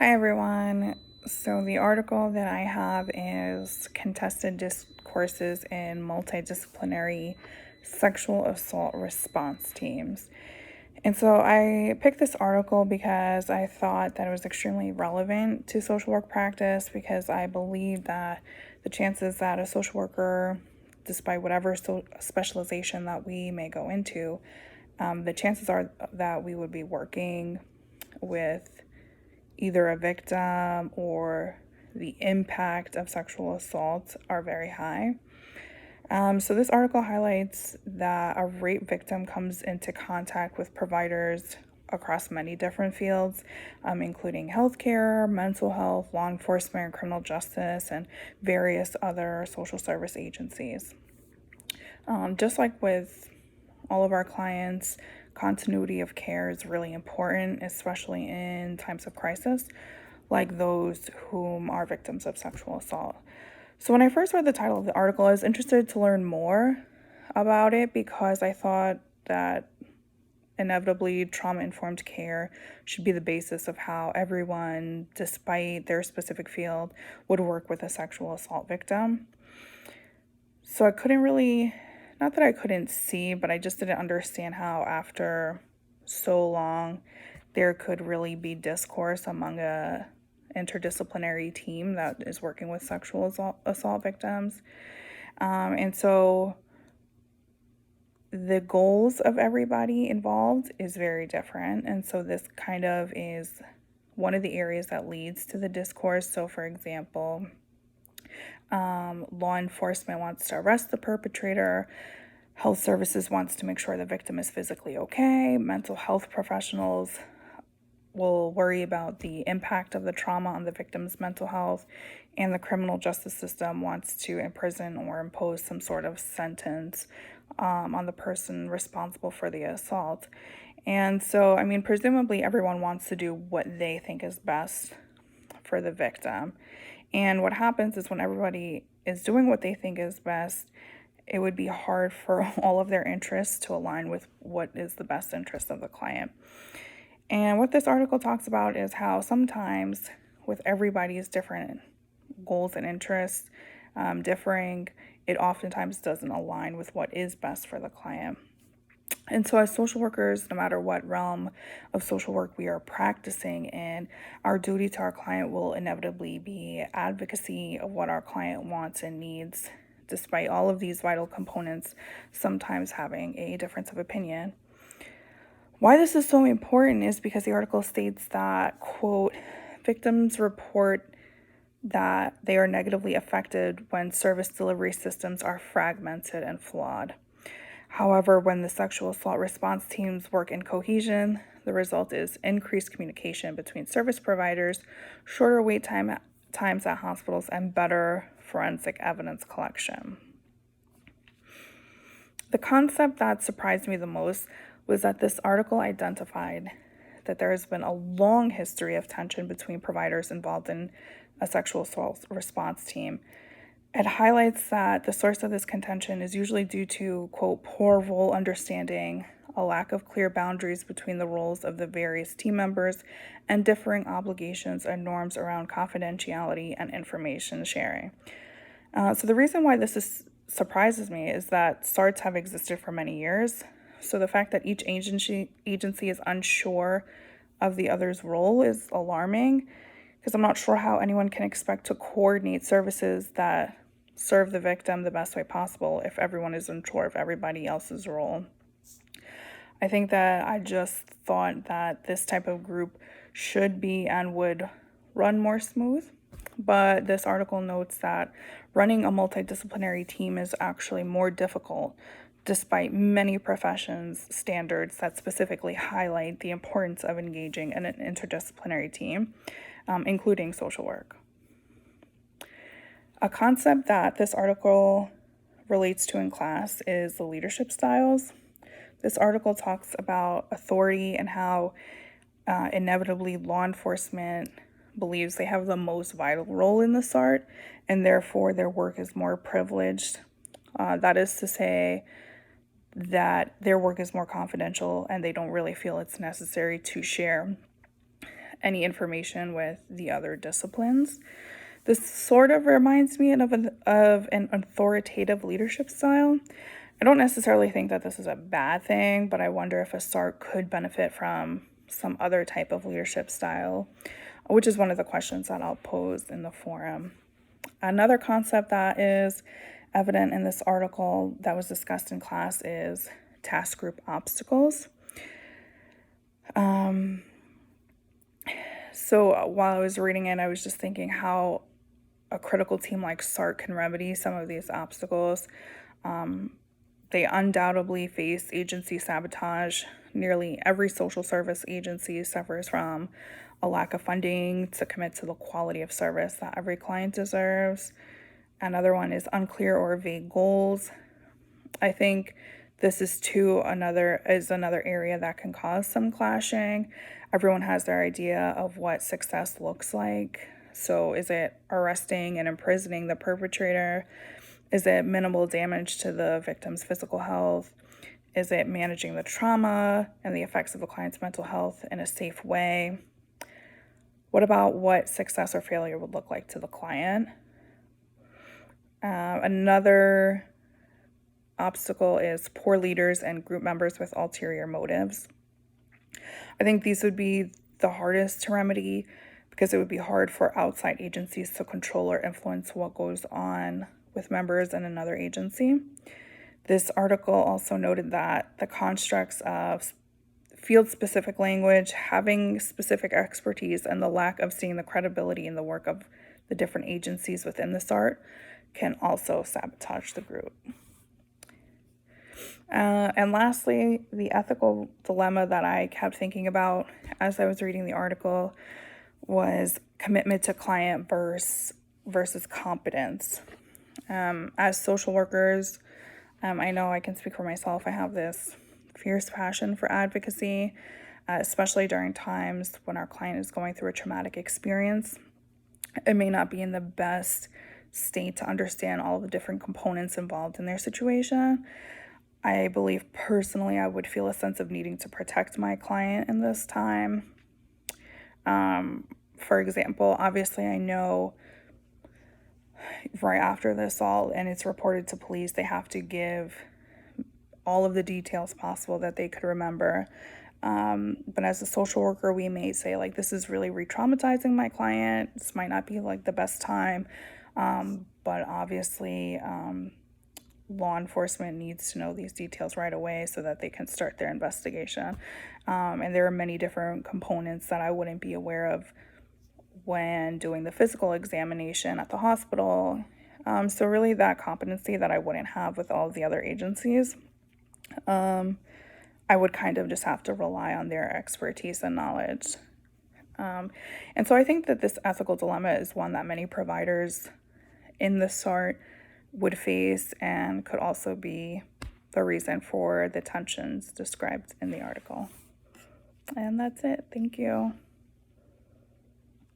Hi everyone. So the article that I have is Contested Discourses in Multidisciplinary Sexual Assault Response Teams. And so I picked this article because I thought that it was extremely relevant to social work practice because I believe that the chances that a social worker, despite whatever specialization that we may go into, the chances are that we would be working with either a victim or the impact of sexual assault are very high. So this article highlights that a rape victim comes into contact with providers across many different fields, including healthcare, mental health, law enforcement, criminal justice, and various other social service agencies. Just like with all of our clients, continuity of care is really important, especially in times of crisis, like those whom are victims of sexual assault. So, when I first read the title of the article, I was interested to learn more about it because I thought that inevitably trauma informed care should be the basis of how everyone, despite their specific field, would work with a sexual assault victim. So I couldn't really, not that I couldn't see, but I just didn't understand how after so long there could really be discourse among a interdisciplinary team that is working with sexual assault victims. And so the goals of everybody involved is very different. And so this kind of is one of the areas that leads to the discourse. So for example, law enforcement wants to arrest the perpetrator. Health services wants to make sure the victim is physically okay. Mental health professionals will worry about the impact of the trauma on the victim's mental health. And the criminal justice system wants to imprison or impose some sort of sentence on the person responsible for the assault. And so, I mean, presumably everyone wants to do what they think is best for the victim. And what happens is when everybody is doing what they think is best, it would be hard for all of their interests to align with what is the best interest of the client. And what this article talks about is how sometimes, with everybody's different goals and interests differing, it oftentimes doesn't align with what is best for the client. And so, as social workers, no matter what realm of social work we are practicing in, our duty to our client will inevitably be advocacy of what our client wants and needs, despite all of these vital components sometimes having a difference of opinion. Why this is so important is because the article states that, quote, victims report that they are negatively affected when service delivery systems are fragmented and flawed. However, when the sexual assault response teams work in cohesion, the result is increased communication between service providers, shorter wait times at hospitals, and better forensic evidence collection. The concept that surprised me the most was that this article identified that there has been a long history of tension between providers involved in a sexual assault response team. It highlights that the source of this contention is usually due to, quote, poor role understanding, a lack of clear boundaries between the roles of the various team members, and differing obligations and norms around confidentiality and information sharing. So the reason why surprises me is that SARTs have existed for many years. So the fact that each agency is unsure of the other's role is alarming, because I'm not sure how anyone can expect to coordinate services that serve the victim the best way possible if everyone is unsure of everybody else's role. I think that I just thought that this type of group should be and would run more smooth, but this article notes that running a multidisciplinary team is actually more difficult despite many professions' standards that specifically highlight the importance of engaging in an interdisciplinary team, including social work. A concept that this article relates to in class is the leadership styles. This article talks about authority and how inevitably law enforcement believes they have the most vital role in the SART, and therefore their work is more privileged. That is to say that their work is more confidential and they don't really feel it's necessary to share any information with the other disciplines. This sort of reminds me of an authoritative leadership style. I don't necessarily think that this is a bad thing, but I wonder if a SART could benefit from some other type of leadership style, which is one of the questions that I'll pose in the forum. Another concept that is evident in this article that was discussed in class is task group obstacles. So while I was reading it, I was just thinking how a critical team like SART can remedy some of these obstacles. They undoubtedly face agency sabotage. Nearly every social service agency suffers from a lack of funding to commit to the quality of service that every client deserves. Another one is unclear or vague goals. I think this is another area that can cause some clashing. Everyone has their idea of what success looks like. So is it arresting and imprisoning the perpetrator? Is it minimal damage to the victim's physical health? Is it managing the trauma and the effects of the client's mental health in a safe way? What about what success or failure would look like to the client? Another obstacle is poor leaders and group members with ulterior motives. I think these would be the hardest to remedy because it would be hard for outside agencies to control or influence what goes on with members in another agency. This article also noted that the constructs of field-specific language, having specific expertise, and the lack of seeing the credibility in the work of the different agencies within the SART can also sabotage the group. And lastly, the ethical dilemma that I kept thinking about as I was reading the article was commitment to client versus competence. As social workers, I know I can speak for myself. I have this fierce passion for advocacy, especially during times when our client is going through a traumatic experience. It may not be in the best state to understand all the different components involved in their situation. I believe personally I would feel a sense of needing to protect my client in this time. For example, obviously I know right after the assault and it's reported to police, they have to give all of the details possible that they could remember. But as a social worker, we may say, like, this is really re-traumatizing my client. This might not be like the best time. But obviously, law enforcement needs to know these details right away so that they can start their investigation. And there are many different components that I wouldn't be aware of when doing the physical examination at the hospital. So really that competency that I wouldn't have with all of the other agencies. I would kind of just have to rely on their expertise and knowledge. And so I think that this ethical dilemma is one that many providers in the SART would face and could also be the reason for the tensions described in the article. And that's it. Thank you.